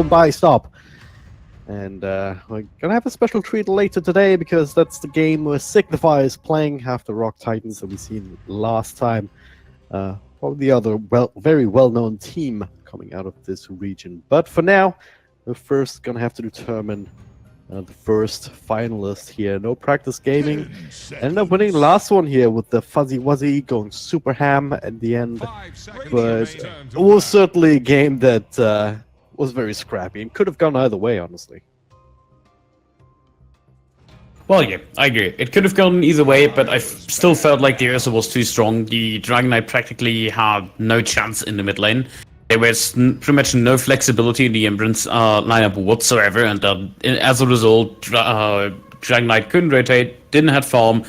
Mumbai stop. And we're gonna have a special treat later today because that's the game where Signify is playing after Rock Titans that we seen last time. Probably the other very well-known team coming out of this region. But for now, we're first gonna have to determine the first finalist here. No Practice Gaming ended up winning the last one here with the Fuzzy Wuzzy going super ham at the end. But it was certainly a game that was very scrappy and could have gone either way, honestly. Well, yeah, I agree. It could have gone either way, but I still felt like the Ursa was too strong. The Dragon Knight practically had no chance in the mid lane. There was pretty much no flexibility in the Embrance lineup whatsoever, and as a result, Dragon Knight couldn't rotate, didn't have farm.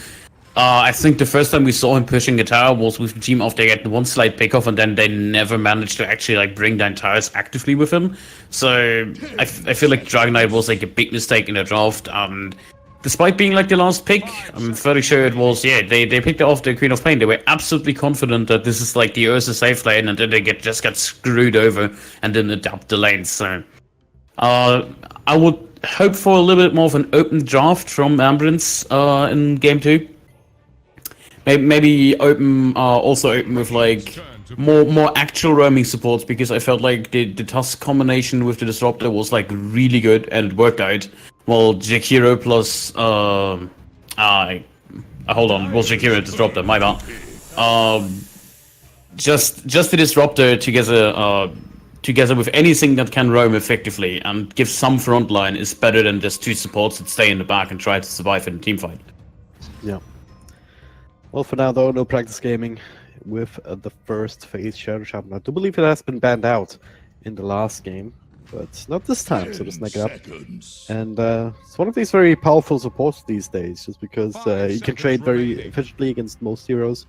I think the first time we saw him pushing the tower was with the team after they had one slight pickoff, and then they never managed to actually bring down towers actively with him. So I feel like Dragon Knight was a big mistake in the draft, and despite being the last pick, I'm fairly sure it was, they picked off the Queen of Pain. They were absolutely confident that this is the Ursa safe lane, and then they just got screwed over and didn't adapt the lane. So I would hope for a little bit more of an open draft from Embrance in game 2. Maybe also open with more actual roaming supports, because I felt like the Tusk combination with the Disruptor was really good and it worked out. Well, Jakiro plus hold on, was Jakiro Disruptor? My bad. Just the Disruptor together with anything that can roam effectively and give some front line is better than just two supports that stay in the back and try to survive in a team fight. Yeah. Well, for now, though, no Practice Gaming with the first phase Shadow Shaman. I do believe it has been banned out in the last game, but not this time, so just snag it up. And it's one of these very powerful supports these days, just because you can trade very efficiently against most heroes.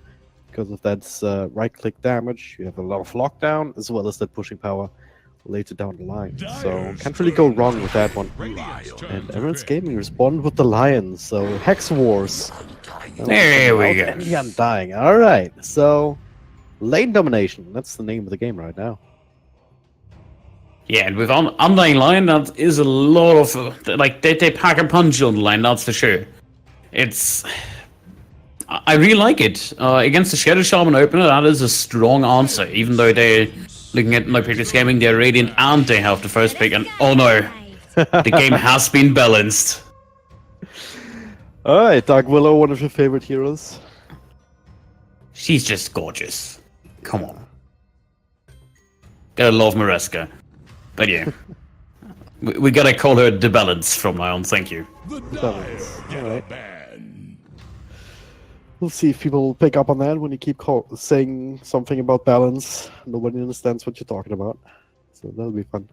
Because of that right-click damage, you have a lot of lockdown, as well as that pushing power later down the line. So can't really go wrong with that one. And Embrance Gaming respond with the Lions, so Hex Wars. There we go. And the Undying. Alright, so lane domination, that's the name of the game right now. Yeah, and with Undying Lion, that is a lot of, they pack a punch on the line, that's for sure. I really like it. Against the Shadow Shaman opener, that is a strong answer, even though they're looking at my previous gaming, they're Radiant and they have the first pick, and oh no, the game has been balanced. Alright, Dark Willow, one of your favorite heroes. She's just gorgeous. Come on. Gotta love Mareska. But yeah. we gotta call her the balance from now on, thank you. The balance. Alright. We'll see if people will pick up on that when you keep saying something about balance. Nobody understands what you're talking about. So that'll be fun.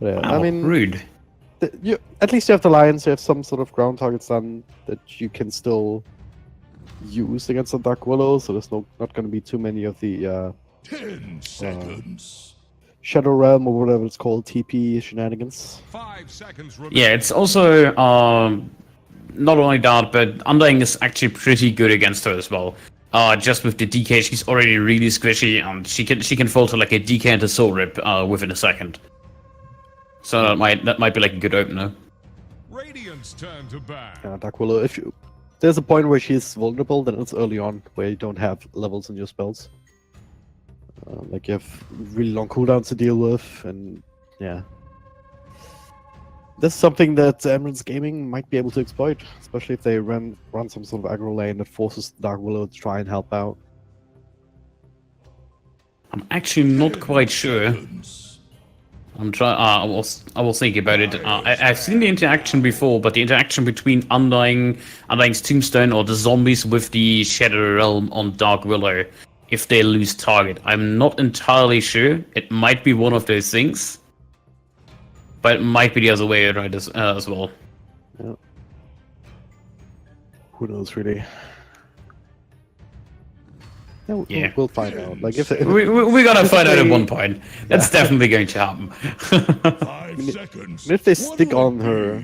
But yeah, wow, I mean, rude. At least you have the Lions, you have some sort of ground targets done that you can still use against the Dark Willow, so there's not going to be too many of the 10 seconds. Shadow Realm or whatever it's called, TP shenanigans. 5 seconds. Yeah, it's also not only that, but Undying is actually pretty good against her as well. Just with the DK, she's already really squishy, and she can fall to a DK and a Soul Rip within a second. So that might be a good opener. Radiant's turn to ban. Yeah, Dark Willow, there's a point where she's vulnerable, then it's early on, where you don't have levels in your spells. You have really long cooldowns to deal with, and yeah. This is something that Embrance Gaming might be able to exploit, especially if they run some sort of aggro lane that forces Dark Willow to try and help out. I'm actually not quite sure. I'm trying. I was thinking about it. I've seen the interaction before, but the interaction between Undying's Tombstone or the zombies with the Shadow Realm on Dark Willow, if they lose target, I'm not entirely sure. It might be one of those things, but it might be the other way around as well. Yeah. Who knows, really? Yeah, we'll find out. We gotta find out at one point. That's definitely going to happen. 5 seconds. If they stick on her,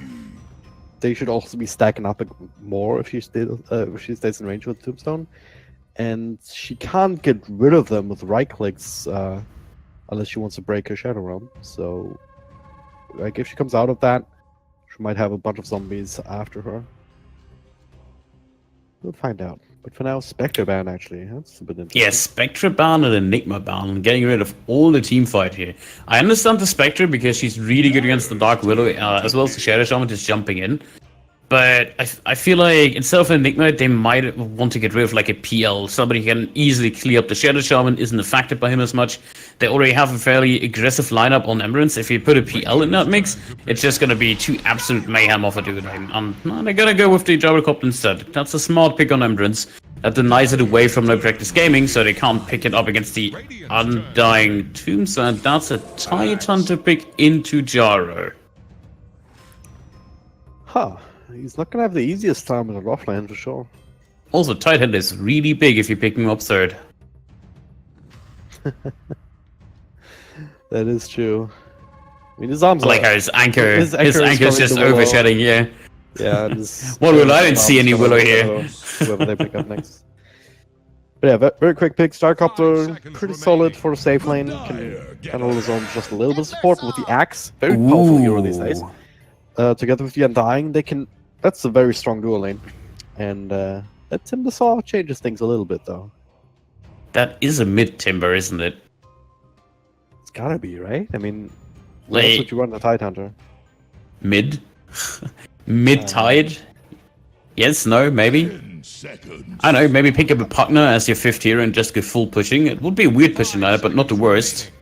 they should also be stacking up more if she stays in range with Tombstone. And she can't get rid of them with right clicks unless she wants to break her Shadow Realm. So, like, if she comes out of that, she might have a bunch of zombies after her. We'll find out. But for now, Spectre ban, actually. That's a bit interesting. Yeah, Spectre ban and Enigma ban, getting rid of all the team fight here. I understand the Spectre because she's really good against the Dark Widow, as well as the Shadow Shaman just jumping in. But I feel like instead of Enigma, they might want to get rid of like a PL. Somebody can easily clear up the Shadow Shaman, isn't affected by him as much. They already have a fairly aggressive lineup on Embrance. If you put a PL in that mix, it's just going to be too absolute mayhem of a dude. They're going to go with the Gyrocopter instead. That's a smart pick on Embrance. That denies it away from no practice gaming, so they can't pick it up against the Undying Tombs. And that's a tight hunter pick into Gyro. Huh. He's not gonna have the easiest time in the offlane for sure. Also, Titan is really big if you pick him up third. That is true. I mean, his arms I like how his anchor is just overshadowing, yeah. Yeah. Well, I don't see any Willow here. Whoever they pick up next. But yeah, very quick pick. Starcopter, pretty solid for a safe lane. Can hold his own just a little bit of support with the axe. Very powerful hero these days. Together with the Undying, they can. That's a very strong dual lane. And that Timbersaw changes things a little bit, though. That is a mid-timber, isn't it? It's gotta be, right? I mean, Like, that's what you run the Tidehunter. Mid? Mid-tide? Yes, no, maybe? 10 seconds. I don't know, maybe pick up a partner as your fifth hero and just go full pushing. It would be a weird pushing lineup, but not the worst.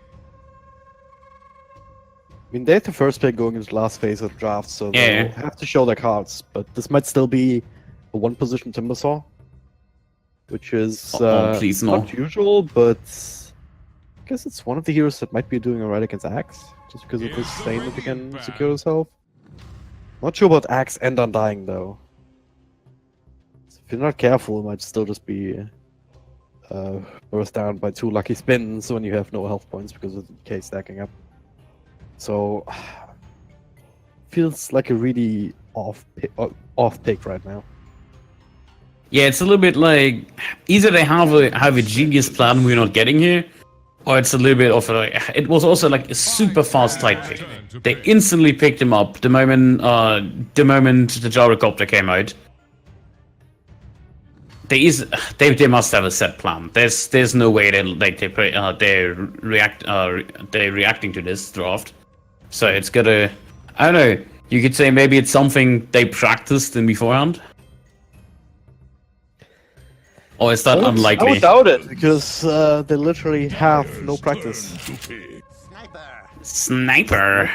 I mean, they're the first pick going into the last phase of the draft, so they'll have to show their cards. But this might still be a one-position Timbersaw, which is please no. not usual, but I guess it's one of the heroes that might be doing alright against Axe, just because of this thing that they can secure himself. Not sure about Axe and Undying, though. So if you're not careful, it might still just be burst down by 2 lucky spins when you have no health points because of the decay stacking up. So, feels like a really off pick right now. Yeah, it's a little bit like either they have a genius plan we're not getting here, or it's a little bit of a. It was also like a super fast tight pick. They instantly picked him up the moment the Gyrocopter came out. They must have a set plan. There's no way they're reacting to this draft. So it's gotta. I don't know. You could say maybe it's something they practiced in beforehand. Or is that unlikely? I would doubt it, because they literally have no practice. Sniper.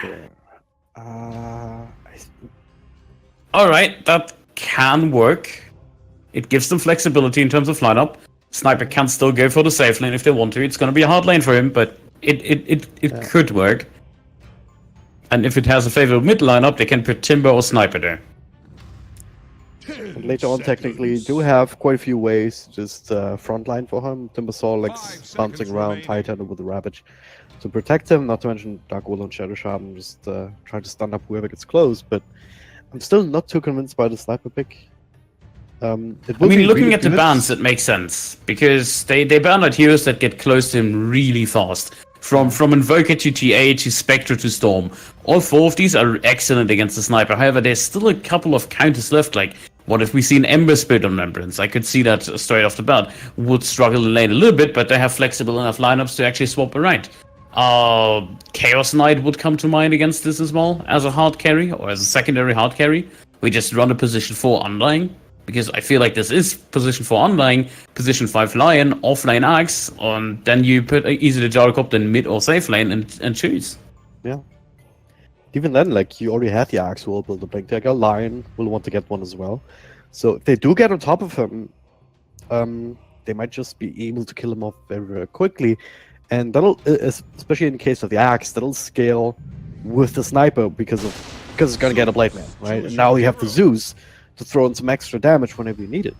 Alright, that can work. It gives them flexibility in terms of lineup. Sniper can still go for the safe lane if they want to. It's gonna be a hard lane for him, but it could work. And if it has a favorable mid lineup, they can put Timber or Sniper there. And later on, technically, you do have quite a few ways, just frontline for him. Timbersaw like bouncing around, Titan with the Ravage to protect him, not to mention Dark Willow and Shadow Shaman, just trying to stun up whoever gets close, but I'm still not too convinced by the Sniper pick. Looking at the bans, it makes sense, because they ban out heroes that get close to him really fast. From Invoker to TA to Spectre to Storm. All 4 of these are excellent against the Sniper. However, there's still a couple of counters left. Like, what if we see an Ember Spirit on Embrance? I could see that straight off the bat. Would struggle in lane a little bit, but they have flexible enough lineups to actually swap around. Chaos Knight would come to mind against this as well, as a hard carry, or as a secondary hard carry. We just run a position 4 Undying. Because I feel like this is position 4 Undying, position 5 Lion, offlane Axe, then you put either the Gyrocopter in mid or safe lane and choose. Yeah. Even then, like, you already have the Axe who will build a Blink Dagger. Lion will want to get one as well. So if they do get on top of him, they might just be able to kill him off very, very quickly. And that'll, especially in the case of the Axe, that'll scale with the Sniper because it's going to get a Blade Man, right? And now you have the Zeus to throw in some extra damage whenever you need it.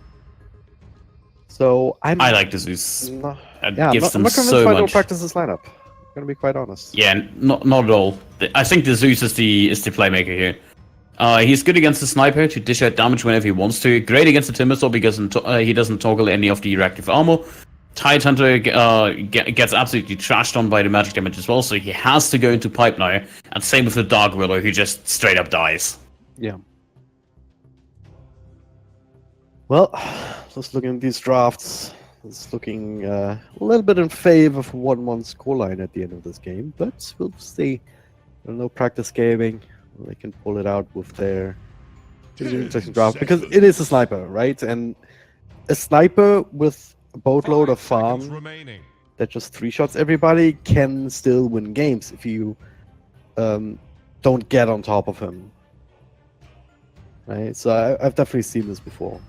So I like the Zeus. Gives them I'm not convinced so by much. practice this lineup. I'm gonna be quite honest. Yeah, not at all. I think the Zeus is the playmaker here. He's good against the Sniper to dish out damage whenever he wants to. Great against the Timbersaw because he doesn't toggle any of the reactive armor. Tidehunter gets absolutely trashed on by the magic damage as well, so he has to go into pipe now. And same with the Dark Willow, who just straight up dies. Yeah. Well, just looking at these drafts, it's looking a little bit in favor of 1-1 scoreline at the end of this game, but we'll see. No practice gaming. They can pull it out with their interesting draft because it is a sniper, right? And a sniper with a boatload of 5 seconds farm remaining. that just 3-shots everybody can still win games if you don't get on top of him. Right? So I've definitely seen this before.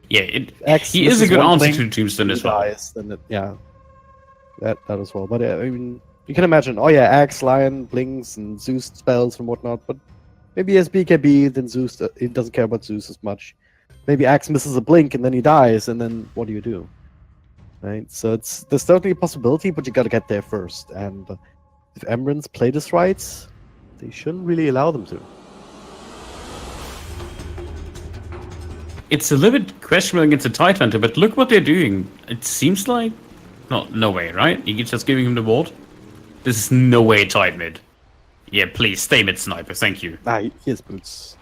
Yeah, X he is a misses good one answer thing, to Tombstone as well. dies, then that as well. But I mean, you can imagine, oh yeah, Axe, Lion, Blinks, and Zeus spells and whatnot, but maybe as BKB, then Zeus, he doesn't care about Zeus as much. Maybe Axe misses a blink and then he dies, and then what do you do? Right? So there's certainly a possibility, but you gotta get there first. And if Embrance play this right, they shouldn't really allow them to. It's a little bit questionable against the Tidehunter, but look what they're doing. It seems like... No way, right? You're just giving him the ward? This is no way Tide mid. Yeah, please, stay mid sniper, thank you. He has boots.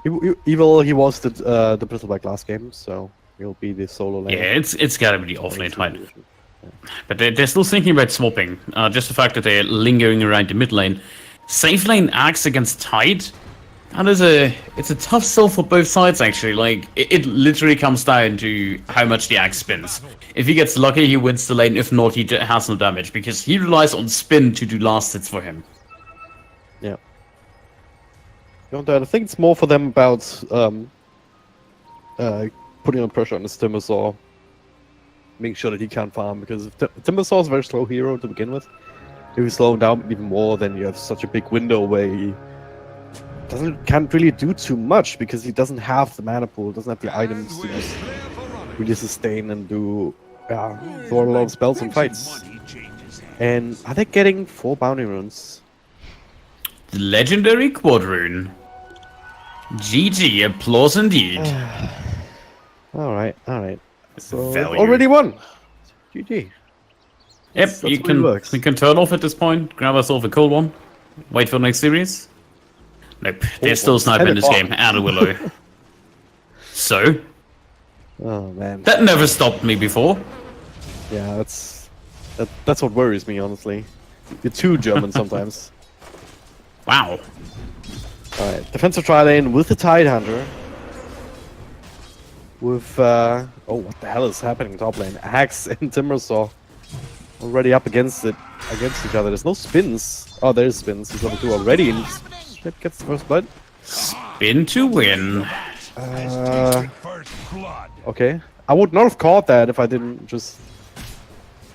He was the Bristleback last game, so he'll be the solo lane. Yeah, it's gotta be the off-lane Tide. But they're still thinking about swapping. Just the fact that they're lingering around the mid lane. Safe lane Axe against Tide? And it's a tough sell for both sides, actually. Like, it literally comes down to how much the Axe spins. If he gets lucky, he wins the lane. If not, he has no damage, because he relies on spin to do last hits for him. Yeah. I think it's more for them about putting on pressure on his Timbersaw. Making sure that he can't farm, because Timbersaw is a very slow hero to begin with. If you slow him down even more, then you have such a big window where he can't really do too much because he doesn't have the mana pool, doesn't have the items to just really sustain and do throw a lot of spells and fights. And are they getting 4 bounty runes? The legendary quad rune. GG, applause indeed. Alright. So Value. already won. GG. Yep, That's you the way it works. can turn off at this point, grab yourself a cold one, wait for the next series. Nope, they're still sniping in this game, out of Willow. So, Oh man. that never stopped me before. Yeah, that's what worries me, honestly. You're too German sometimes. Wow. Alright, defensive tri lane with the Tidehunter. With oh, what the hell is happening top lane? Axe and Timbersaw already up against each other. There's no spins. Oh, there's spins. He's level 2 already, and Snip gets the first blood. Spin to win. First blood. Okay. I would not have caught that if I didn't just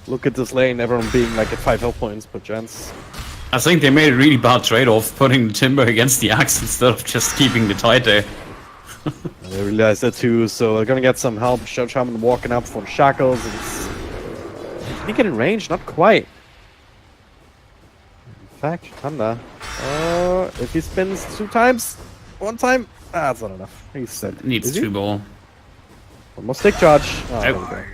look at this lane, everyone being like at 5 health points per chance. I think they made a really bad trade-off, putting the Timber against the Axe instead of just keeping the Tide there. I realized that too, so they're gonna get some help. Shaman walking up from Shackles. Can he get in range? Not quite. In fact, Thunder. If he spins 2 times, 1 time, that's not enough. He's set. Needs Is he? 2 more. One more stick charge. Oh, there we go.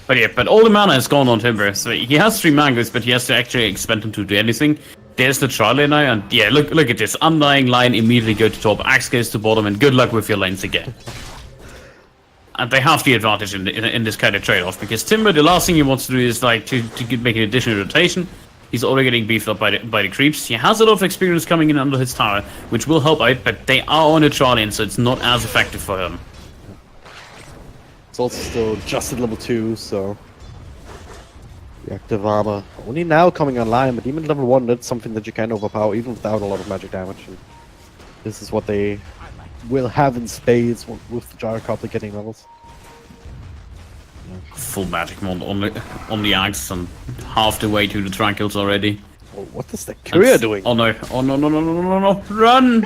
But yeah, but all the mana is gone on Timber, so he has 3 mangoes, but he has to actually expend them to do anything. There's the trial lane now, and yeah, look at this. Undying line immediately go to top, Axe goes to bottom, and good luck with your lanes again. And they have the advantage in this kind of trade-off, because Timber, the last thing he wants to do is like to make an additional rotation. He's already getting beefed up by the creeps. He has a lot of experience coming in under his tower, which will help out, but they are on a trial lane, so it's not as effective for him. It's also still just at level 2, so the active armor only now coming online, but even at level 1, that's something that you can overpower even without a lot of magic damage. And this is what they will have in spades with the Gyrocopter getting levels. Full magic mod on the Axe and half the way to the Tranquils already. Oh, what is the courier doing? Oh no, no, run!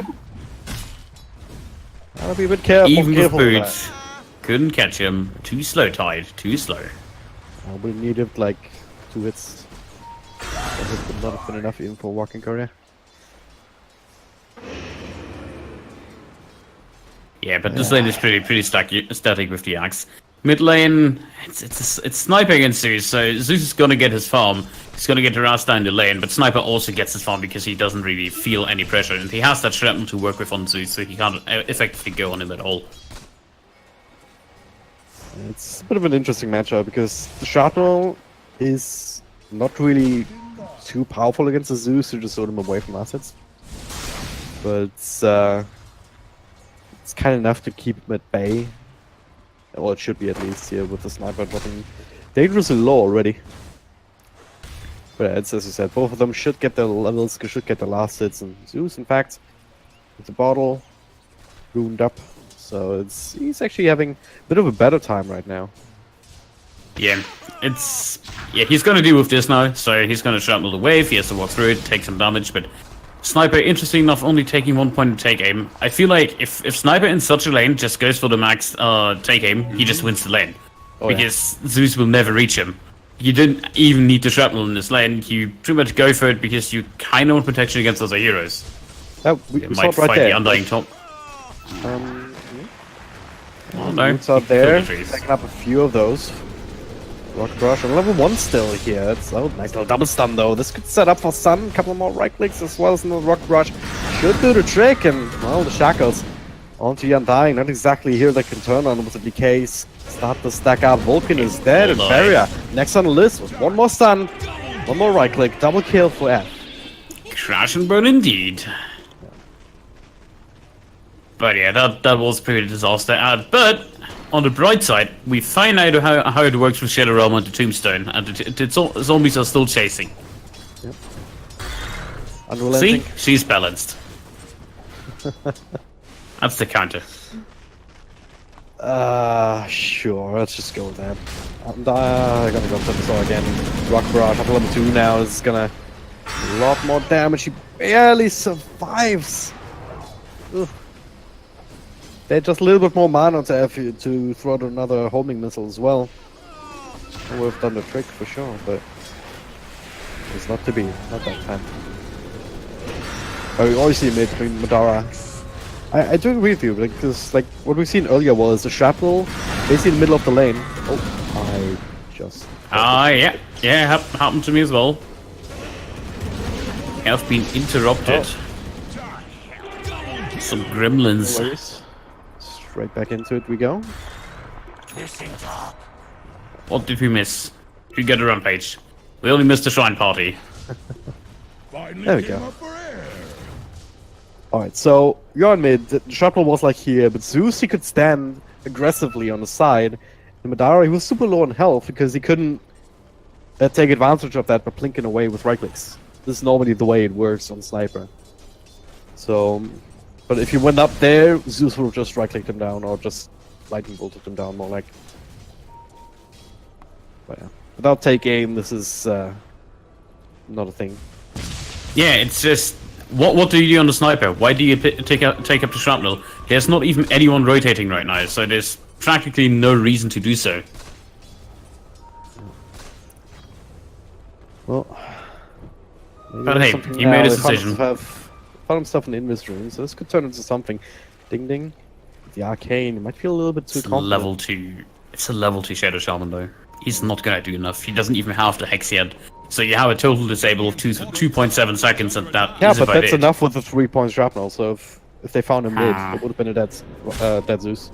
Gotta be a bit careful. Even with careful with boots. Couldn't catch him. Too slow, Tide. Too slow. that. We needed like 2 hits. That would not have been enough even for walking courier. Yeah, but this lane is pretty static with the Axe. Mid lane, it's sniping against Zeus, so Zeus is gonna get his farm. He's gonna get harassed down the lane, but Sniper also gets his farm because he doesn't really feel any pressure, and he has that shrapnel to work with on Zeus, so he can't effectively go on him at all. It's a bit of an interesting matchup because the shrapnel is not really too powerful against the Zeus to just throw them away from assets. But it's kind of enough to keep him at bay. Well, it should be at least here with the Sniper dropping dangerously low already. But as you said, both of them should get their levels, should get the last hits, and Zeus, in fact, with the bottle ruined up. So he's actually having a bit of a better time right now. Yeah, he's gonna deal with this now, so he's gonna shrapnel the wave, he has to walk through it, take some damage, but Sniper, interesting enough, only taking 1 point to take aim. I feel like if Sniper in such a lane just goes for the max take aim, he just wins the lane. Because Zeus will never reach him. You didn't even need to shrapnel in this lane, you pretty much go for it because you kind of want protection against other heroes. We You saw might it right fight there. the undying top. No, Boots out there, kill the trees. picking up a few of those. Rocket Rush on level 1 still here. It's a nice little double stun though. This could set up for Sun. A couple more right clicks as well as another Rocket Rush. Should do the trick, and well, the Shackles onto the Undying. Not exactly here they can turn on with the decays. Start to stack up. Vulcan is dead, and Barrier next on the list with one more stun. One more right click. Double kill for F. Crash and burn indeed. But yeah, that was pretty disaster. But on the bright side, we find out how it works with Shadow Realm and the Tombstone, and the zombies are still chasing. Yep. Unrelenting. See? She's balanced. That's the counter. Sure, let's just go with that. And I gotta go for this all again. Rock Barrage up to level 2 now is gonna a lot more damage. He barely survives. Ugh. They're just a little bit more mana to have to throw out another homing missile as well. Would have done the trick for sure, but it's not to be. Not that time. Oh, we always see mid between Madara. I do agree with you, because like what we've seen earlier was the shrapnel basically in the middle of the lane. Oh, I just. Yeah, happened to me as well. Have been interrupted. Some gremlins. No worries. Straight back into it we go. What did we miss? We got a rampage. We only missed the shrine party. There we go. Alright, so you're on mid. The shrapnel was like here, but Zeus he could stand aggressively on the side. And Madara he was super low on health because he couldn't take advantage of that by plinking away with right clicks. This is normally the way it works on Sniper. So, but if you went up there, Zeus would have just right clicked him down or just lightning bolted him down more like. But yeah, without take aim, this is not a thing. Yeah, it's just what do you do on the Sniper? Why do you take up the shrapnel? There's not even anyone rotating right now, so there's practically no reason to do so. Well, but hey, he made his decision. Found himself in the inventory, so this could turn into something. Ding ding. The arcane, it might feel a little bit too confident. Level 2. It's a level 2 Shadow Shaman though. He's not gonna do enough. He doesn't even have the Hex yet. So you have a total disable of 2.7 seconds, and that yeah, is but about that's it. enough with the 3-point shrapnel. So if they found him mid, it would have been a dead Zeus.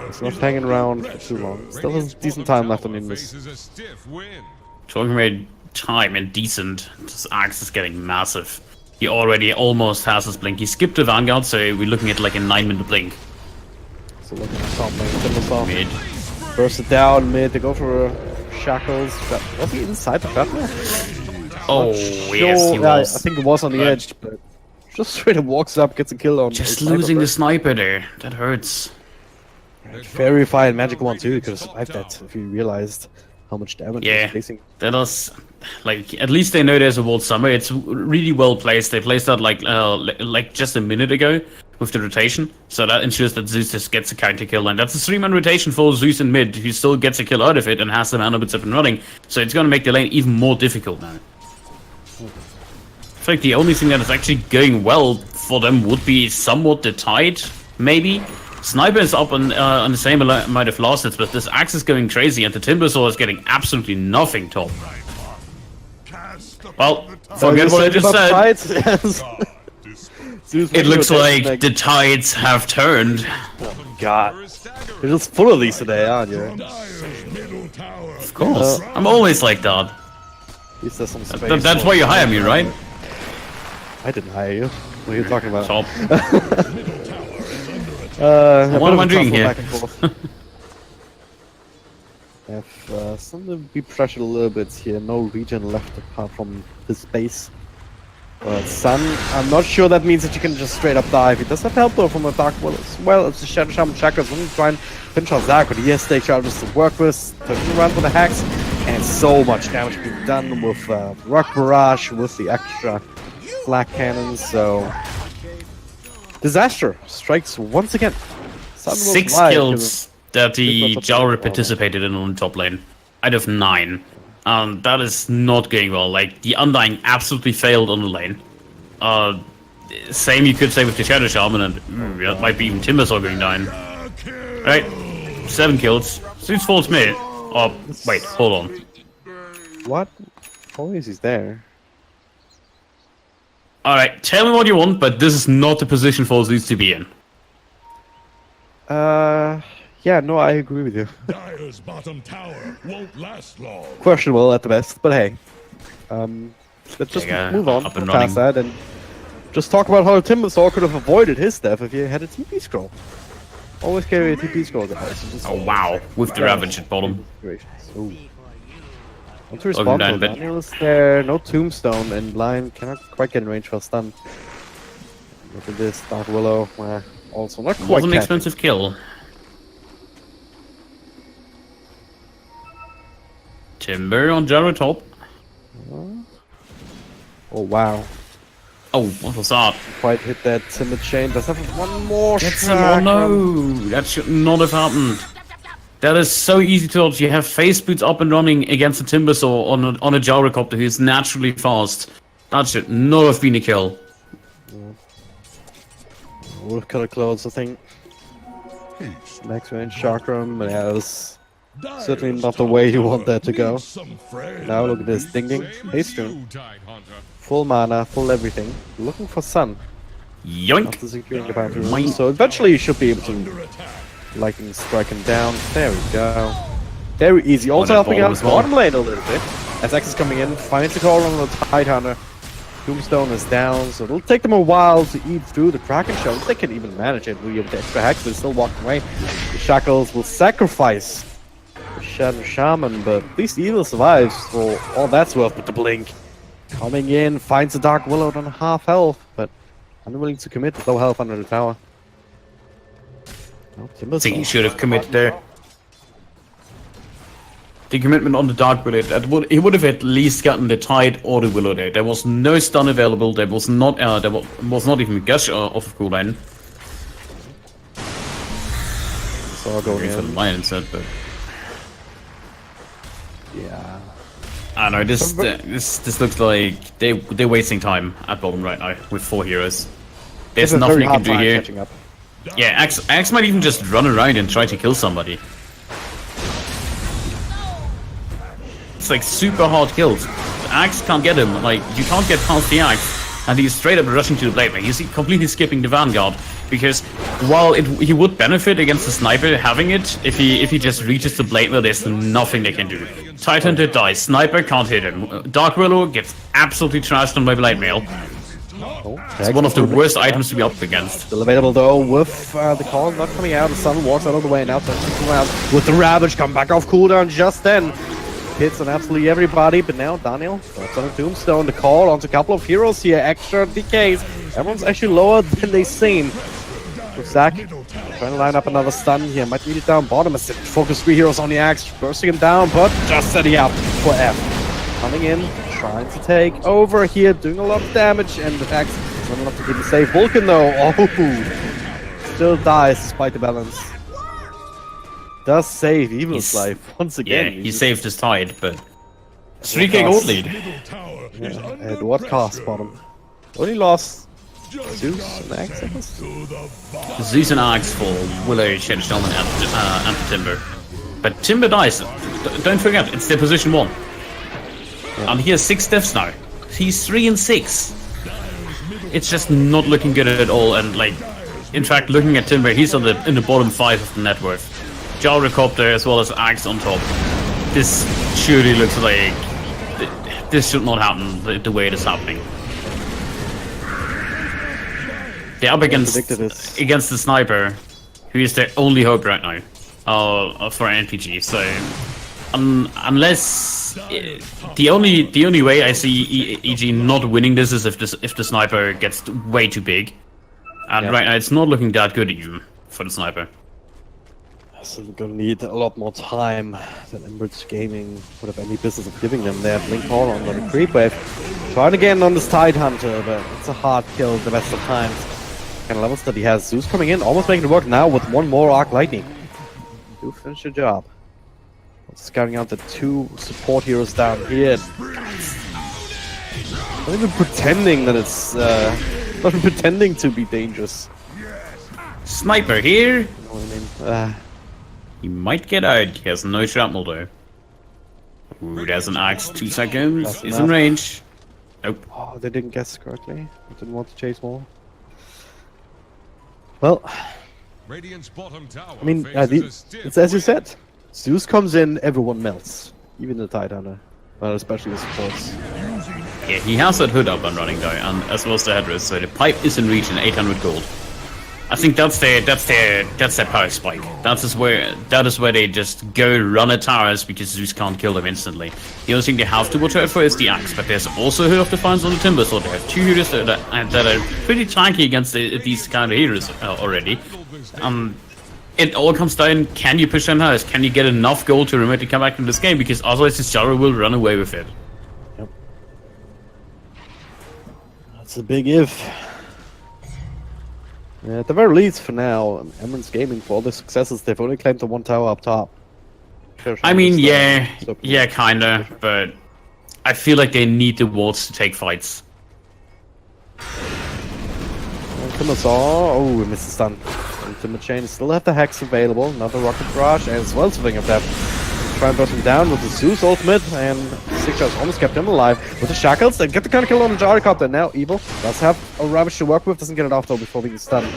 It's not hanging around for too long. Still has decent time left on Invis. Talking about time and decent, this Axe is getting massive. He already almost has his blink. He skipped the Vanguard, so we're looking at like a 9-minute blink. So looking at something. Mid. Burst it down mid. They go for Shackles. Was he inside the shrapnel? Oh, yes, he was. I think it was on the edge, but just straight up walks up, gets a kill on. Just losing the sniper there. That hurts. Very fine Magic 1 too, could have survived that if you realized how much damage he's facing. That was like, at least they know there's a World Summer. It's really well placed. They placed that like just a minute ago with the rotation, so that ensures that Zeus just gets a counter kill, and that's a 3-man rotation for Zeus in mid, who still gets a kill out of it and has the mana bits up and running. So it's gonna make the lane even more difficult now. I think the only thing that is actually going well for them would be somewhat the tide, maybe. Sniper is up on the same amount of losses, but this Axe is going crazy, and the Timbersaw is getting absolutely nothing top. Well, forget what I just said. It looks like the tides have turned. Oh god. You're just full of these today, aren't you? Of course. I'm always like that. Is there some space That's why you hire me, right? I didn't hire you. What are you talking about? Top. What am I doing here? Have something to be pressured a little bit here. No region left apart from his base. But Sun, I'm not sure that means that you can just straight up dive. He does have help though from a Dark Will as well. It's the Shadow Shaman Chakras. Let me try and finish off Zach, but he has stake charges to work with. Turning around for the hacks, and so much damage being done with Rock Barrage, with the extra flak cannons. So disaster strikes once again. Sun will 6 fly, kills that the Jowler participated in on the top lane out of 9. That is not going well. Like, the Undying absolutely failed on the lane. Same you could say with the Shadow Shaman, and that might be even Timbersaw going down. Right, 7 kills. Seems false to me. Oh, wait, hold on. What? Always he's there. Alright, tell me what you want, but this is not the position Falls needs to be in. Yeah, no, I agree with you. Dire's bottom tower won't last long. Questionable at the best, but hey. Let's just Yeah, move on up and past that and just talk about how Timbersaw could have avoided his death if he had a TP scroll. Always carry a TP scroll guys. So Oh wow, with the Ravage at bottom. Ooh. Want to respond to Daniel is there, no tombstone, and Lion cannot quite get in range for a stun. Look at this, Dark Willow, also not quite Was an catching. expensive kill. Timber on Jaro top. Oh wow. Oh, what was that? Quite hit that timber chain. Does have one more That's shot. oh no! That should not have happened. That is so easy to dodge. You have face boots up and running against a Timbersaw on a Gyrocopter who is naturally fast. That should not have been a kill. Would have cut it close, I think. Max range chakram, but yeah, that's certainly not the way you want that to go. Now look at this, dinging. Haste Rune. Full mana, full everything. Looking for Sun. Yoink! After securing the boundary room. So eventually you should be able to lightning strike him down. There we go. Very easy. Also helping out bottom lane a little bit. As X is coming in, finds the call on the Tidehunter. Tombstone is down, so it'll take them a while to eat through the Kraken Shell. If they can even manage it with the extra hacks, they're still walking away. The Shackles will sacrifice the Shadow Shaman, but at least the Evil survives for all that's worth with the Blink. Coming in, finds the Dark Willow on half health, but unwilling to commit with low health under the tower. Oh, I think he should have committed there. The commitment on the Dark Willow, he would have at least gotten the Tide or the Willow there. There was no stun available, there was not even a gush off of cooldown. So going For the in. Lion instead, but... Yeah. I don't know, this looks like they're wasting time at bottom right now with 4 heroes. There's nothing you can do here. Yeah, Axe might even just run around and try to kill somebody. It's like super hard kills. Axe can't get him, like, you can't get past the Axe, and he's straight up rushing to the blade. He's completely skipping the Vanguard, because while he would benefit against the Sniper having it, if he just reaches the blade, well, there's nothing they can do. Titan did die, Sniper can't hit him. Dark Willow gets absolutely trashed on by Blade Mail. It's one of the worst items to be up against. Still available though with the call not coming out. The Sun walks out of the way now. With the Ravage come back off cooldown just then. Hits on absolutely everybody, but now Daniel drops on a Tombstone. The call onto a couple of heroes here. Extra decays. Everyone's actually lower than they seem. With Zach trying to line up another stun here. Might need it down bottom. As focus 3 heroes on the Axe. Bursting him down, but just setting up for F. Coming in, trying to take over here, doing a lot of damage, and the Axe is not enough to keep it safe. Vulcan though, oh, still dies despite the balance. Does save Evil's life once again. Yeah, he saved his Tide, but 3k gold lead. Yeah, at what cost, bottom? Only lost Zeus and Axe, I guess? To the bottom. Zeus and Axe for Willow, Shed Shaman, and Timber. But Timber dies. Don't forget, it's their position 1. And he has 6 deaths now. He's 3 and 6. It's just not looking good at all. And like, in fact, looking at Timber, he's in the bottom 5 of the net worth. Gyrocopter as well as Axe on top. This surely looks like this should not happen the way it is happening. They're up against the sniper, who is their only hope right now for an NPG. So unless the only way I see EG not winning this is if the sniper gets way too big, and right now it's not looking that good even for the sniper. So they're gonna need a lot more time than Embrance Gaming would have any business of giving them. They have Link Horror on the creep wave. Trying again on this Tide Hunter, but it's a hard kill the best of times. Kind of levels that he has. Zeus coming in, almost making it work now with one more Arc Lightning. Do finish the job. Scouting out the 2 support heroes down here. Not even pretending that it's not even pretending to be dangerous. Sniper here. You know what I mean? He might get out. He has no shrapnel though. Ooh, there's an Axe. 2 seconds. That's He's enough. in range. Nope. Oh, they didn't guess correctly. I didn't want to chase more. Well, Radiant's bottom tower I mean, faces a stiff it's as you wind. said. Zeus comes in, everyone melts. Even the Tide Hunter. Well, especially the supports. Yeah, he has that hood up and running though, and as well as the headrest, so the pipe is in reach and 800 gold. I think that's their power spike. That is where they just go run at towers because Zeus can't kill them instantly. The only thing they have to watch out for is the Axe, but there's also Hood of Defiance on the Timber, so they have 2 heroes that are pretty tanky against these kind of heroes already. It all comes down, can you push them high? Can you get enough gold to remotely come back in this game? Because otherwise this Jaro will run away with it. Yep. That's a big if. Yeah, at the very least, for now, Embrance Gaming, for all their successes, they've only claimed the 1 tower up top. I mean, yeah, kinda, but I feel like they need the wards to take fights. Timber saw. Oh, we missed the stun. And Timber Chain still have the Hex available. Another Rocket Barrage as well, something of that. Try and burst him down with the Zeus ultimate, and 6 shots almost kept him alive. With the Shackles, they get the kind of kill on the Gyrocopter. Now, Evil does have a Ravage to work with, doesn't get it off though before being stunned.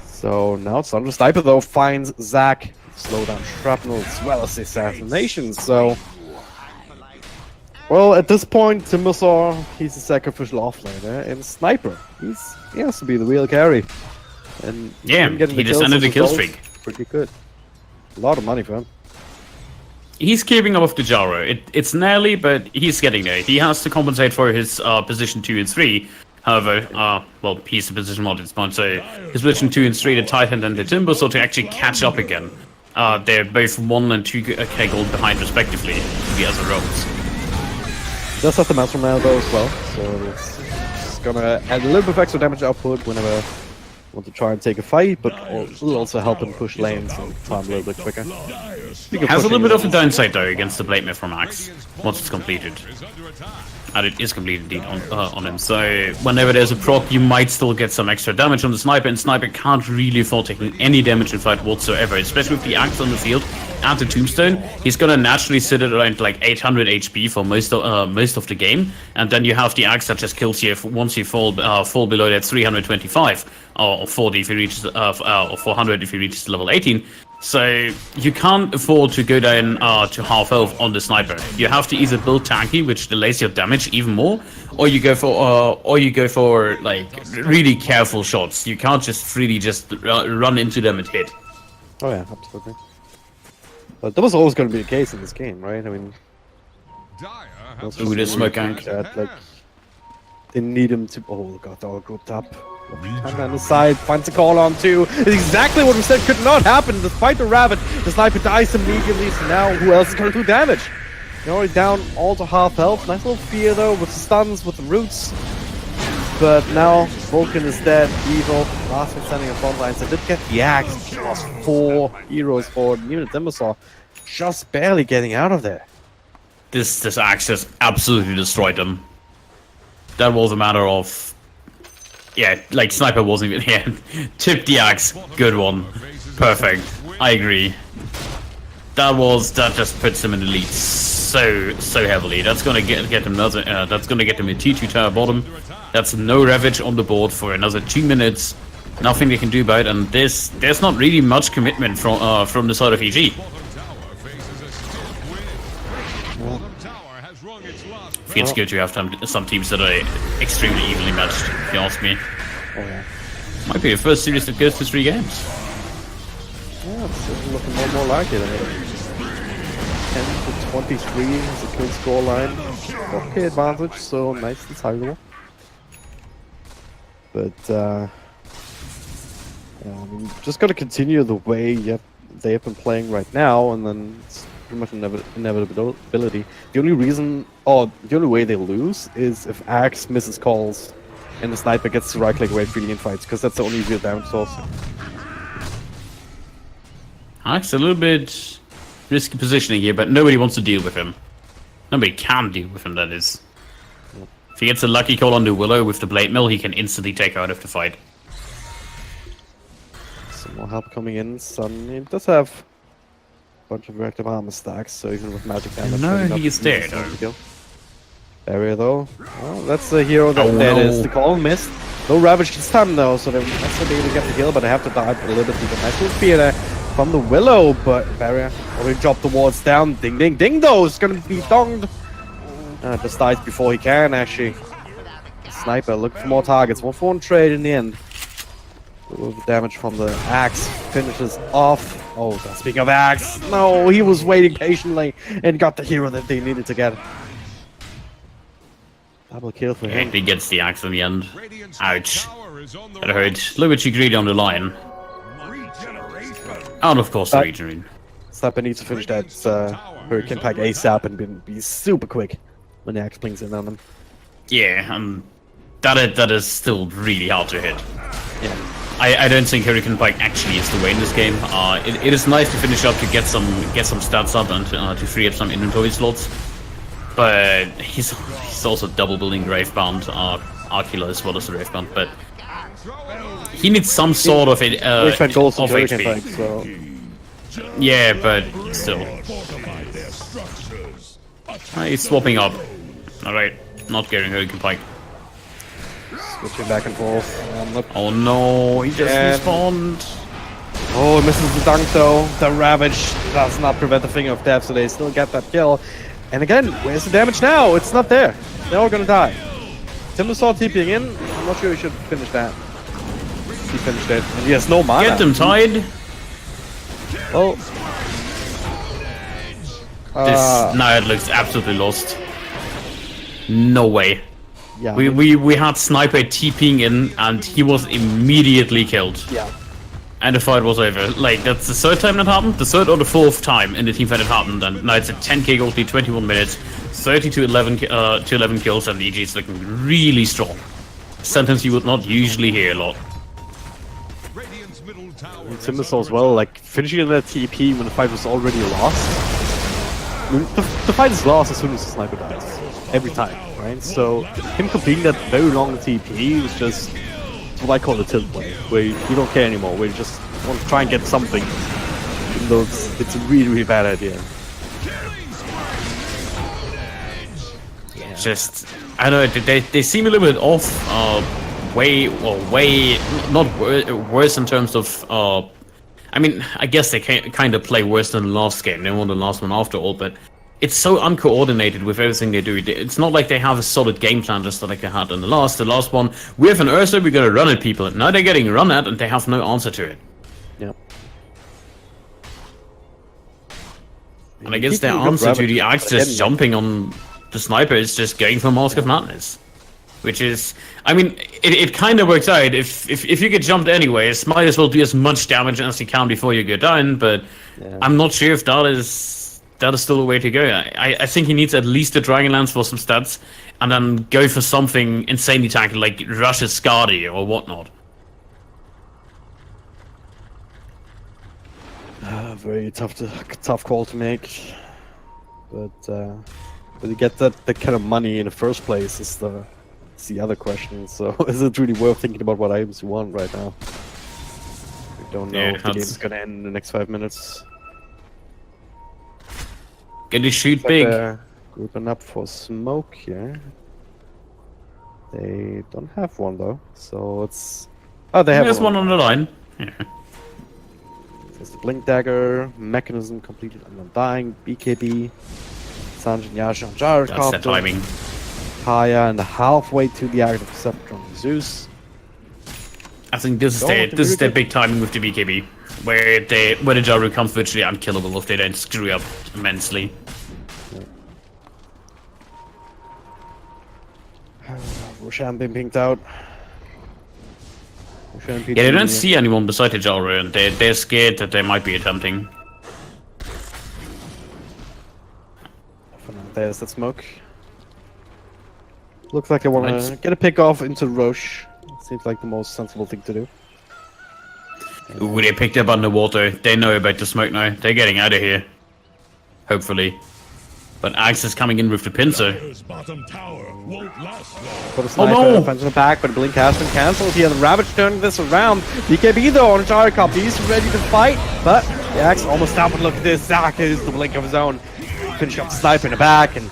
So now Thunder Sniper though finds Zac. Slow down Shrapnel as well as the assassinations. So, well, at this point, Timbersaw, he's a sacrificial offlaner, and Sniper, he has to be the real carry. And Yeah, him getting he the just kills ended the as kill well, streak. pretty good. A lot of money for him. He's keeping up with the Jaro. It's nearly, but he's getting there. He has to compensate for his position 2 and 3. However, well, he's the position 1 at this point, so his position 2 and 3, the Titan and the Timber, so to actually catch up again. They're both 1 and 2k gold behind respectively to the other roles. Does have the Master Man though as well, so it's gonna add a little bit of extra damage output whenever you want to try and take a fight, but will also help him push lanes and farm a little bit quicker. Has a little bit of a downside though against the Blade Myth from Axe once it's completed. And it is completed indeed on him, so whenever there's a proc you might still get some extra damage on the Sniper, and Sniper can't really afford taking any damage in fight whatsoever, especially with the Axe on the field and the Tombstone. He's gonna naturally sit at around like 800 HP for most of the game, and then you have the Axe that just kills you once you fall below that 325 or 40 if you reach or 400 if you reach level 18. So you can't afford to go down to half health on the Sniper. You have to either build tanky, which delays your damage even more, or you go for like really careful shots. You can't just freely run into them and hit. Oh yeah, absolutely. But that was always going to be the case in this game, right? I mean, Ooh, the smoke gank. like they need him to. Oh god, they're all grouped up. And on the side, finds a call on 2. It's exactly what we said could not happen. Despite the Rabbit, the Sniper dies immediately, so now who else is going to do damage? You're already down all to half health. Nice little fear though, with the stuns, with the roots. But now, Vulcan is dead, Evil, last one standing in front lines. They did get the Axe, just 4 heroes forward, and even Timbersaw just barely getting out of there. This Axe just absolutely destroyed them. That was a matter of Yeah, like Sniper wasn't even here. Tip the axe. Good one. Perfect. I agree. That just puts him in the lead so heavily. That's gonna get him another. That's gonna get him a T2 tower bottom. That's no ravage on the board for another 2 minutes. Nothing they can do about it, and there's not really much commitment from the side of EG. Feels good to have some teams that are extremely evenly matched, if you ask me. Oh, yeah. Might be the first series that goes to 3 games. Yeah, it's looking more and more like it. I mean, 10 to 23 is a good score line. Okay, advantage, so nice and sizable. But yeah, I mean, just gotta continue the way they have been playing right now, and then it's pretty much inevitability. The only reason, the only way they lose is if Axe misses calls and the sniper gets to right click away freely in fights, because that's the only real damage source. Axe a little bit risky positioning here, but nobody wants to deal with him. Nobody can deal with him, that is. If he gets a lucky call on the Willow with the Blade Mill, he can instantly take out of the fight. Some more help coming in. Sun, he does have a bunch of reactive armor stacks, so even with magic damage... No, he is dead. Barrier though. Well, that's the hero that is. The call missed. No Ravage this time though, so they're not so able to get the kill, but they have to dive a little bit deeper. Nice little spear there from the Willow, but Barrier already dropped the wards down. Ding ding ding though, it's gonna be donged. Just dies before he can actually. Sniper looking for more targets. 1-4 trade in the end. A little bit damage from the axe finishes off. Oh, speaking of axe, no, he was waiting patiently and got the hero that they needed to get. Double kill for him. And he gets the axe in the end. Ouch. That hurt. A little bit too greedy on the line. And of course the regenerate. Sniper needs to finish that Hurricane Pack ASAP and be super quick when the axe blings in on them. Yeah, that is still really hard to hit. Yeah. I don't think Hurricane Pike actually is the way in this game. It is nice to finish up to get some stats up and to free up some inventory slots. But he's also double building Gravebound, Arcula as well as the Gravebound, but he needs some sort of it of HP. Pike, so. Yeah, but still. He's swapping up. Alright, not getting Hurricane Pike. Switching back and forth. Oh no, he just respawned. Oh, he misses the dunk though. The Ravage does not prevent the Finger of Death, so they still get that kill. And again, where's the damage now? It's not there. They're all gonna die. Timbersaw TPing in. I'm not sure he should finish that. He finished it. And he has no mana. Get them tied. Oh. Now it looks absolutely lost. No way. Yeah. We had Sniper TPing in and he was immediately killed. Yeah. And the fight was over. Like, that's the third time that happened? The third or the fourth time in the team fight it happened. And now it's a 10k gold lead, 21 minutes, 30 to 11 kills, and EG is looking really strong. Sentence you would not usually hear a lot. Timbersaw as well, like, finishing in that TP when the fight was already lost. I mean, the fight is lost as soon as the sniper dies. Every time, right? So, him completing that very long TP is just what I call a tilt play, where you don't care anymore, where you just want to try and get something, even though it's a really, really bad idea. Just, I don't know, they seem a little bit off, not worse in terms of, I mean, I guess they kind of play worse than the last game, they won the last one after all, but it's so uncoordinated with everything they do. It's not like they have a solid game plan just like they had in the last one. We have an Ursa, we gotta run at people. Now they're getting run at and they have no answer to it. Yep. And I guess their answer to the axe just jumping on the sniper is just going for Mask of Madness. Which is, I mean, it kind of works out. If you get jumped anyways, might as well do as much damage as you can before you go down, but I'm not sure if that is still the way to go. I think he needs at least a Dragonlance for some stats, and then go for something insanely tanky like Rush's Skadi or whatnot. Very tough call to make, but to get that kind of money in the first place is the That's the other question. So is it really worth thinking about what items you want right now? We don't know Yeah, if the game that's- is gonna end in the next 5 minutes. Can you shoot Like big? they're grouping up for smoke here. They don't have one though, so it's. Oh, they have There's one on the line. Yeah. There's the Blink Dagger, Mechanism completed and Undying, BKB, Sanjin Yasha and That's the Gyrocopter, timing. Kaya, and halfway to the active Perceptron Zeus. I think this is Oh, the the this is the really big timing with the BKB, where the Jaru comes virtually unkillable if they don't screw up immensely. Roshan being pinked out. Roshan Yeah, they don't see anyone beside the Jaru, and they're scared that they might be attempting. There's that smoke. Looks like they want Nice. to get a pick off into Roche. Seems like the most sensible thing to do. Ooh, they picked up underwater. They know about the smoke now. They're getting out of here. Hopefully. But Axe is coming in with the pincer. Dire's bottom tower won't last long. Got a sniper, no! defense in the back, but the blink has been cancelled here. The Ravage turning this around. BKB though on a Gyrocopter. He's ready to fight, but the Axe almost out. But look at this. Zach is the blink of his own. Finish up sniper in the back, and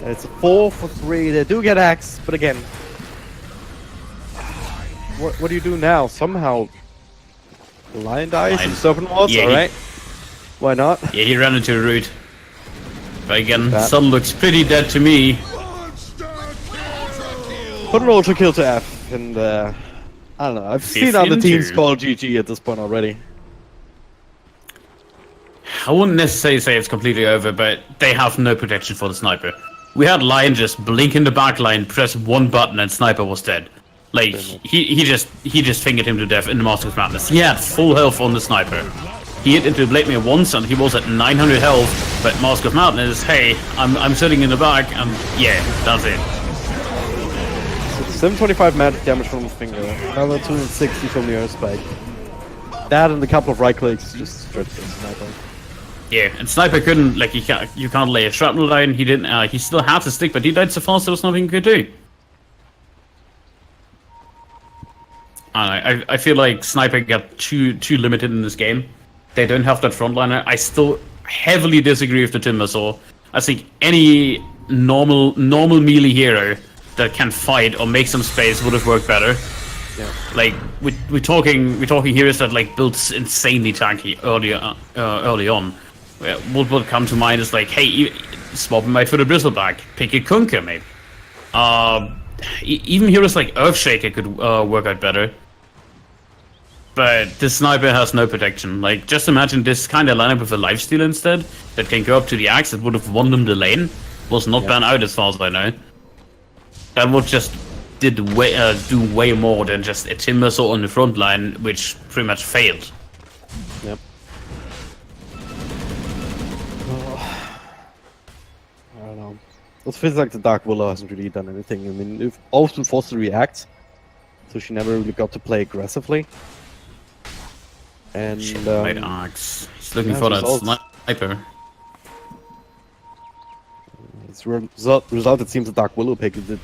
it's a 4 for 3. They do get Axe, but again, what do you do now? Somehow, Lion dies Lion. and Serpent Walls. Yeah, All he- right, why not? Yeah, he ran into a root. But again, That- Sun looks pretty dead to me. Put an ultra kill to F, and I don't know. I've seen other teams call GG at this point already. I wouldn't necessarily say it's completely over, but they have no protection for the sniper. We had Lion just blink in the back line, press one button, and sniper was dead. Like he just fingered him to death in the Master of Madness. He had full health on the sniper. He hit into Blade Mirror once and he was at 900 health, but Mask of Madness, hey, I'm sitting in the back, and yeah, that's it. 725 magic damage from the finger, another 260 from the Earth Spike. That and a couple of right clicks just stripped the sniper. Yeah, and Sniper couldn't, like, you can't lay a shrapnel down, he didn't, he still had to stick, but he died so fast there was nothing he could do. I feel like Sniper got too limited in this game. They don't have that frontliner. I still heavily disagree with the Timbersaw. I think any normal melee hero that can fight or make some space would have worked better. Yeah. Like we're talking heroes that like built insanely tanky early on. What would come to mind is like, hey, swap him out for the Bristleback, pick a Kunker maybe. Even heroes like Earthshaker could work out better. But the sniper has no protection. Like, just imagine this kind of lineup with a lifesteal instead that can go up to the axe that would have won them the lane. Was not banned out as far as I know. That would just do way more than just a Timbersaw on the front line, which pretty much failed. Yep. I don't know. It feels like the Dark Willow hasn't really done anything. I mean, we've always been forced to react, so she never really got to play aggressively. And Right, axe. He's looking yeah, for that results. sniper. It's result it seems the Dark Willow pick did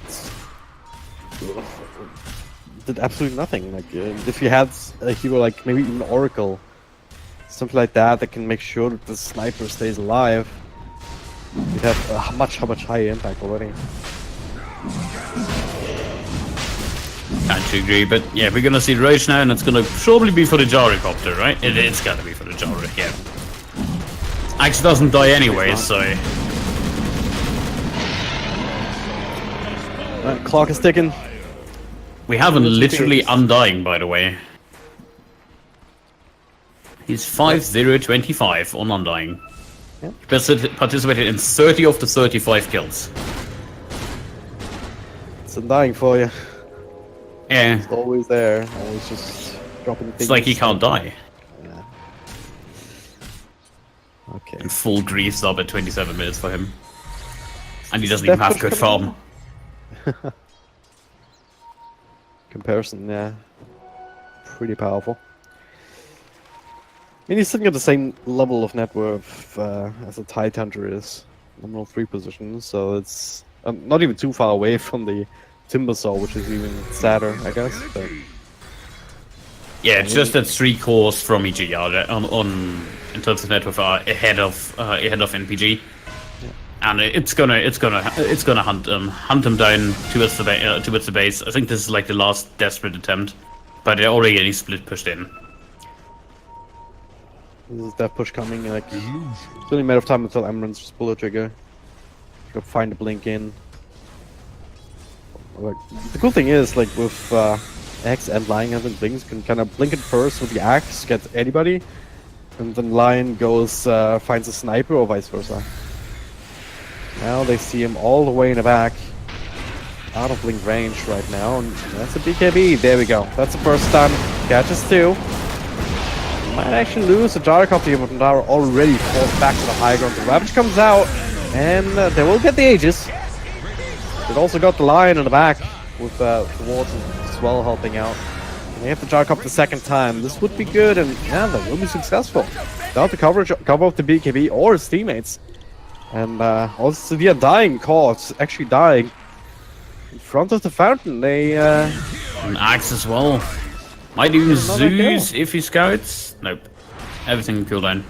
absolutely nothing. Like if you had a hero like maybe even Oracle, something like that can make sure that the sniper stays alive, you'd have a much higher impact already. Can't you agree? But yeah, we're gonna see Roach now, and it's gonna probably be for the Gyrocopter, right? It's gotta be for the Gyro, yeah. Axe doesn't die anyway, so Clock is ticking. we have him Two literally things. undying, by the way. He's 5-0-25 on undying. Yep. Participated in 30 of the 35 kills. It's undying for you. Yeah, It's always there. Always just dropping things. it's like he can't die. Yeah. Okay. And full grief stop at 27 minutes for him. And he doesn't even have good farm. Comparison, yeah. Pretty powerful. I mean, he's sitting at the same level of net worth as a Tide Hunter is. Nominal 3 position, so it's not even too far away from the Timber Saw, which is even sadder, I guess. But Yeah, it's just that 3 cores from each yard on in terms of net worth are ahead of NPG, and it's gonna hunt him down towards the base. I think this is like the last desperate attempt, but they're already getting split pushed in. this is that push coming. Like it's only a matter of time until Embrance just pull the trigger. Go find a blink in. Like, the cool thing is, like with X and Lion having blinks, you can kind of blink it first with the axe, get anybody, and then Lion goes finds a sniper or vice versa. Now they see him all the way in the back, out of blink range right now, and that's a BKB. There we go. That's the first stun. Catches 2. Might actually lose the Gyrocopter here, but Nandara already falls back to the high ground. The Ravage comes out, and they will get the Aegis. They've also got the Lion in the back with the wards as well helping out. And they have to Gyrocopter the second time. This would be good, and yeah, they will be successful. Without the cover of the BKB or his teammates. And also severe dying caught, actually dying in front of the fountain. They An axe as well. Might even Zeus if he scouts. Nope. Everything in cooldown.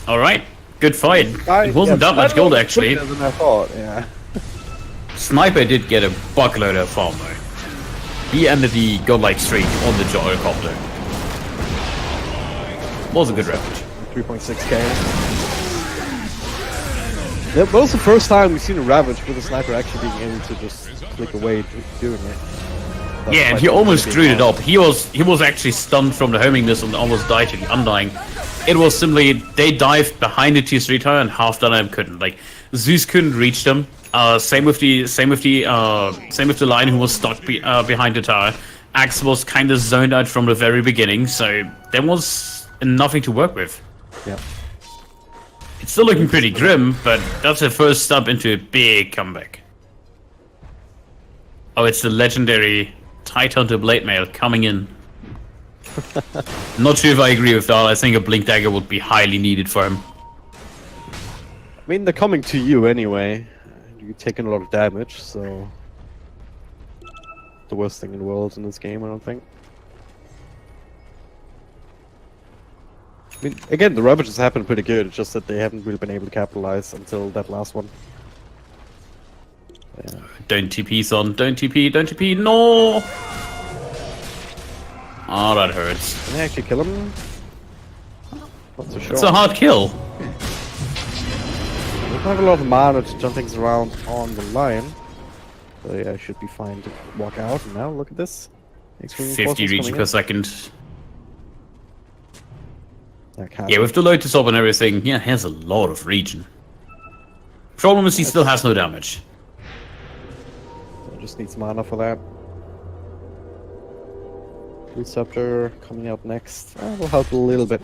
Alright. Good fight. It wasn't that much gold actually. Than I thought, yeah. Sniper did get a buckload of farm though. He ended the godlike streak on the Gyrocopter. Was a good Ravage. 3.6k. That was the first time we've seen a Ravage with a sniper actually being able to just click away doing it. That's Yeah, and he almost screwed it up. He was actually stunned from the homing missile and almost died to the Undying. It was simply they dived behind the T3 tower and half the time couldn't. Like Zeus couldn't reach them. Same with the line who was stuck behind the tower. Axe was kind of zoned out from the very beginning, so there was nothing to work with. Yeah. It's still looking pretty grim, but that's the first step into a big comeback. Oh, it's the legendary Tidehunter Blade Mail coming in. Not sure if I agree with that. I think a Blink Dagger would be highly needed for him. I mean, they're coming to you anyway. You're taking a lot of damage, so the worst thing in the world in this game, I don't think. I mean, again, the Ravages happened pretty good, it's just that they haven't really been able to capitalize until that last one. Yeah. Don't TP, son. Don't TP, don't TP, no! Oh, that hurts. Can they actually kill him? Not so sure. It's a hard kill. We don't have a lot of mana to turn things around on the Lion. So yeah, I should be fine to walk out. And now, look at this. 50 region per second. Yeah, Yeah, with the Lotus Orb and everything, yeah, he has a lot of region. Problem is he still has no damage. Just needs mana for that. Blue Scepter coming out next. Will help a little bit.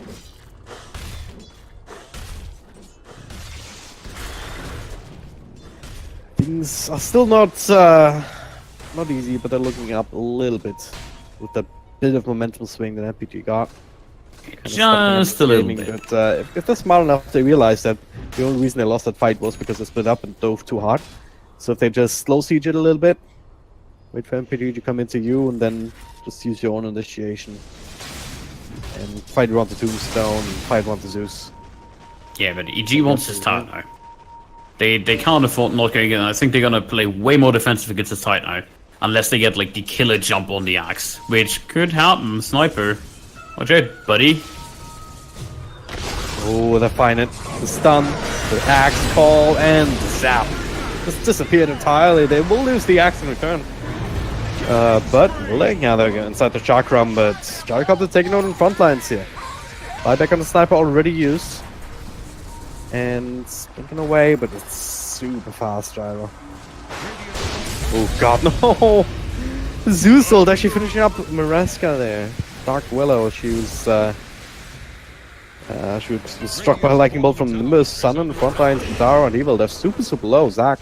Things are still not easy, but they're looking up a little bit with that bit of momentum swing that MPG got. Just a little bit. But if they're smart enough, they realize that the only reason they lost that fight was because they split up and dove too hard. So if they just slow siege it a little bit, wait for MPG to come into you, and then just use your own initiation and fight around the Tombstone and fight around the Zeus. Yeah, but EG wants his tower now. They can't afford not going in. I think they're gonna play way more defensive against his tight now, unless they get like the killer jump on the axe, which could happen. Sniper, watch out, buddy. Oh, they find it. The stun, the axe call, and the zap. Just disappeared entirely. They will lose the axe in return. But now they're inside the chakram, but Gyrocopter taking out in front lines here. Buyback on the sniper already used. And spinning away, but it's super fast, Gyro. Oh god, no! Zeus ult actually finishing up Mareska there. Dark Willow, she was struck by a lightning bolt from Nimbus, Sun on the front lines, and Dara and Evil. They're super low. Zach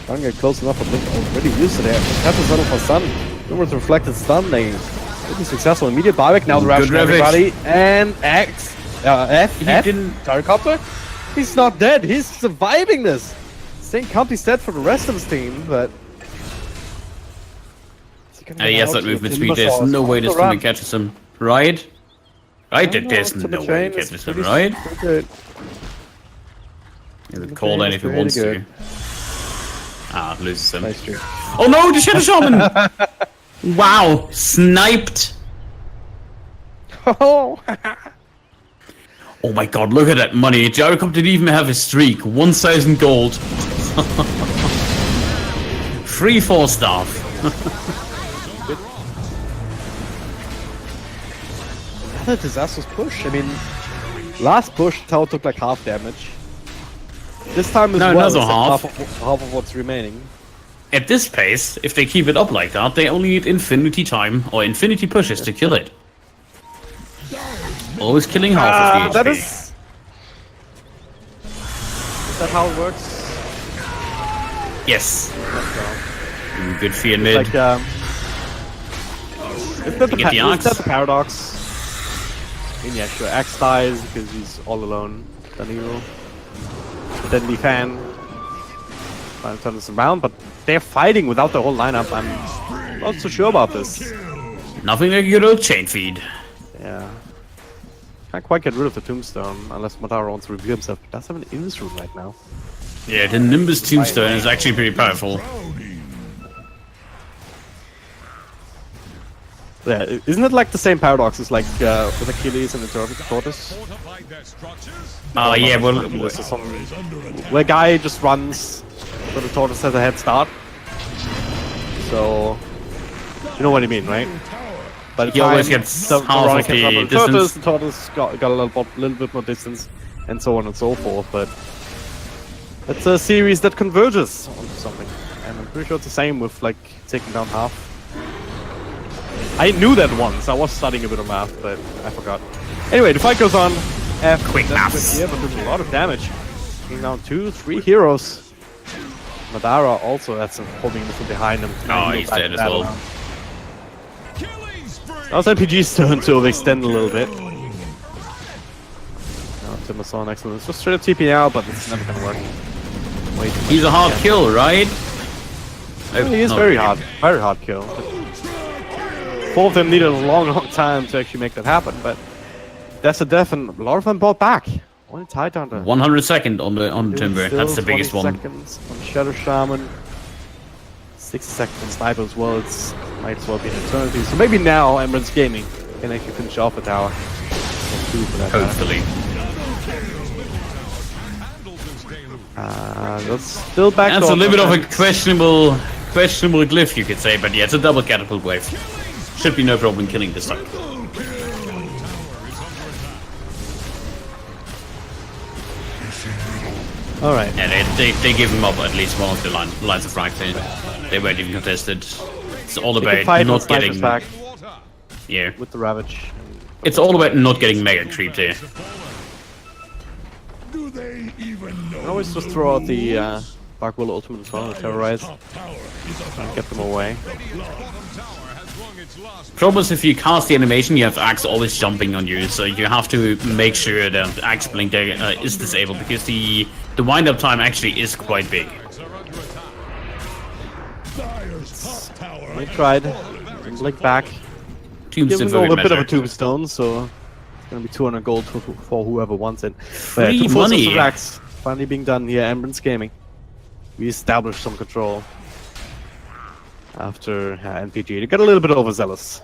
trying to get close enough, but Blink already used it there. Catch the Sun for Sun. Numerous reflected stun. They will be successful. Immediate buyback. Now the Ravage everybody. And X. F. Gyrocopter. He's not dead. He's surviving this. Staying company dead for the rest of his team, but He has that movement speed. There's no way this thing catches him. Right? Right? There's no way he catches him, right? Good. He'll call in if he wants to. Ah, loses him. Nice trick. Oh no, the Shadow Shaman! Wow, sniped! Oh! Oh my god, look at that money. Gyrocop didn't even have a streak. 1,000 gold. Free 4-star. Another disastrous push. I mean, last push, Tower took like half damage. This time as No, well, another it's half. half of what's remaining. At this pace, if they keep it up like that, they only need infinity time or infinity pushes to kill it. Always killing half of the HP. That is that how it works? Yes. Good fear mid. Like, is that Get the is axe. that the paradox? I mean, yeah, sure. Axe dies because he's all alone. Danilo. Deadly fan. Trying to turn this around, but they're fighting without the whole lineup. I'm not so sure about this. Nothing like a good old chain feed. Yeah. Can't quite get rid of the tombstone unless Madara wants to reveal himself. But does have an Invis room right now. Yeah, the Nimbus Tombstone is actually pretty powerful. Yeah, isn't it like the same paradox as like with Achilles and the tortoise? Oh yeah, well, This is some where guy just runs, so the tortoise has a head start. So you know what I mean, right? But he always gets half of the distance. The tortoise got a little bit more distance, and so on and so forth. But it's a series that converges onto something, and I'm pretty sure it's the same with like taking down half. I knew that once. I was studying a bit of math, but I forgot. Anyway, the fight goes on. Quick maths. Yeah, but there's a lot of damage. Taking down 2-3 heroes. Madara also has some homing from behind him. Oh, he's dead as well. Now it's MPG's turn to extend a little bit. Now Timbersaw excellent. It's just straight up TP out, but it's never gonna work. Way too much. He's a hard kill, right? Well, he is No, very yeah. hard. Very hard kill. Four of them needed a long time to actually make that happen, but that's a death, and a lot of them bought back. Only tied down to 100-second on the timber. still That's the biggest 20 one. seconds on Shadow Shaman. 60 seconds on Sniper as well. It's might as well be an eternity. So maybe now Embrance Gaming can actually finish off the tower. Or two for that matter. Hopefully. That's still back. That's a little bit of a questionable glyph, you could say, but yeah, it's a double catapult wave. Should be no problem killing this time. All right. Yeah, they give him up at least one of the lines of rank. They weren't even contested. It's all They can about fight not with snipers getting. back Yeah, with the Ravage. it's all about not getting mega creeped here. Do they even know? I always just throw out the Dark Will Ultimate as well and terrorize. And get them away. Problem is, if you cast the animation, you have Axe always jumping on you, so you have to make sure that Axe Blink is disabled, because the wind-up time actually is quite big. They tried. Blink back. Give Tombstone them all for a good bit of a measure. tombstone, so it's gonna be 200 gold for whoever wants it. Free Two full sets money. of Axe finally being done here. Embrance Gaming. We established some control after NPG. They got a little bit overzealous.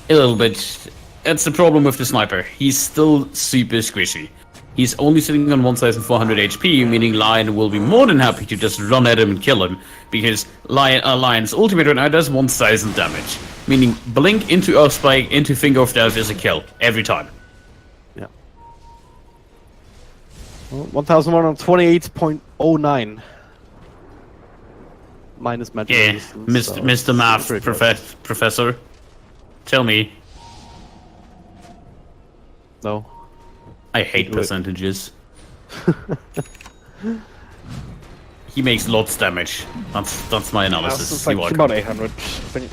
A little bit. That's the problem with the sniper. He's still super squishy. He's only sitting on 1,400 HP, meaning Lion will be more than happy to just run at him and kill him, because Lion's ultimate right now does 1,000 damage. Meaning Blink into Earth Spike into Finger of Death is a kill every time. Yeah. Well, 1,128.09. Minus magic Yeah, resistance, so Mr. it's Math pretty good. Professor, tell me. No. I hate Do it. percentages. He makes lots damage. That's my analysis. It's You're like welcome. about 800, I think.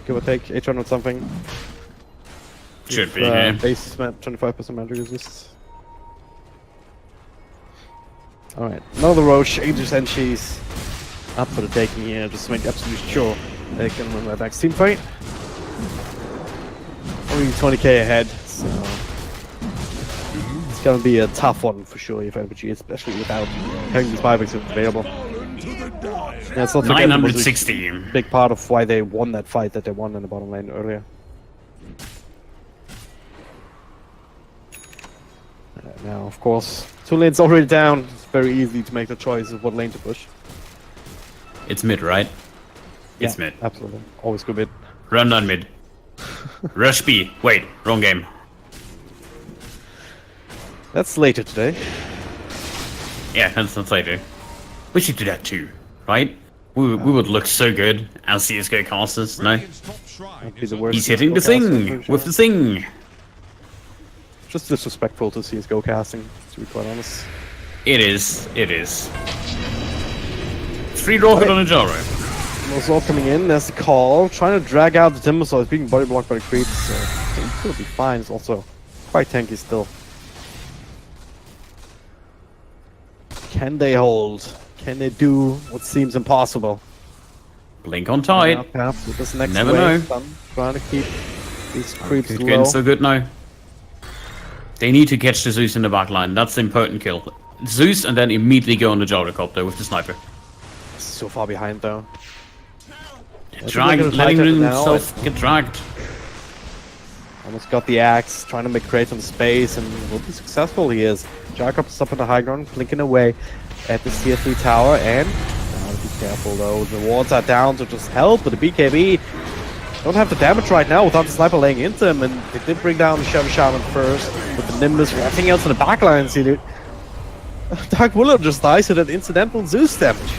Give or take, 800 something. Should be, With, yeah. Base 25% magic resist. Alright, another Roche, Aegis and Cheese. up for the taking here, just to make absolutely sure they can win that next team fight. Only 20k ahead, so it's gonna be a tough one for sure if MPG, especially without having these buybacks available. Yeah, it's not 960. a big part of why they won that fight that they won in the bottom lane earlier. Now, of course, 2 lanes already down. It's very easy to make the choice of what lane to push. It's mid, right? Yeah, It's mid. absolutely. Always go mid. Run down mid. Rush B. Wait, wrong game. That's later today. Yeah, that's later. We should do that too, right? We would look so good as CSGO casters, no? That'd be the worst He's hitting the CS:GO casting, thing for with the sure. thing. Just disrespectful to CSGO casting, to be quite honest. It is. It is. 3 rocket on a gyro. Timbersaw coming in, there's the call, trying to drag out the Timbersaw. It's being body blocked by the creeps, so it's gonna be fine. It's also quite tanky still. Can they hold? Can they do what seems impossible? Blink on tide. Perhaps with this next Never wave, know. I'm trying to keep these creeps It's low. getting so good now. They need to catch the Zeus in the back line. That's the important kill. Zeus and then immediately go on the gyrocopter with the sniper. So far behind though. Drag, they're gonna letting fight it now. himself get dragged. Almost got the axe, trying to create some space, and will be successful. He is. Jacob is up in the high ground, blinking away at the CF3 tower, and gotta be careful though. The wards are down to just help, but the BKB don't have the damage right now without the sniper laying into him, and they did bring down the Shadow Shaman first with the Nimbus. Everything else in the backline, see, dude. Dark Willow just dies to that incidental Zeus damage.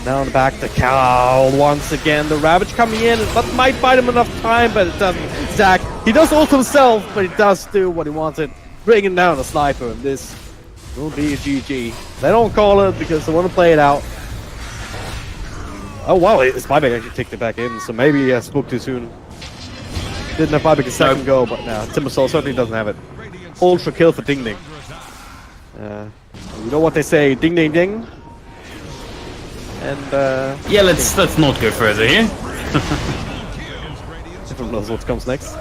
Now in the back, the cow once again. The Ravage coming in. That might buy him enough time, but it doesn't. Zach, he does ult himself, but he does do what he wanted. Bringing down the sniper, and this will be a GG. They don't call it because they want to play it out. Oh wow, his buyback actually kicked it back in, so maybe he spoke too soon. Didn't have buyback a second go, but now Timbersaw certainly doesn't have it. Ultra kill for Ding Ding. You know what they say, ding ding ding. And Yeah, let's not go further here. everyone knows what comes next.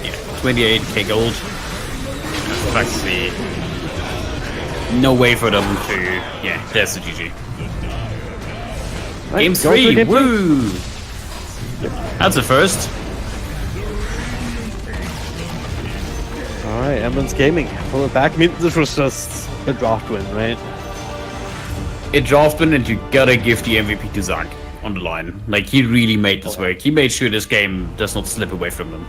Yeah, 28k gold. Practically no way for them to. Yeah, there's the GG. Right, Game go for 3, game woo! That's a first. Alright, Embrance Gaming. Pull it back. I mean, this was just a draft win, right? It draft win, and you gotta give the MVP to Zach on the line. Like, he really made this work. He made sure this game does not slip away from them.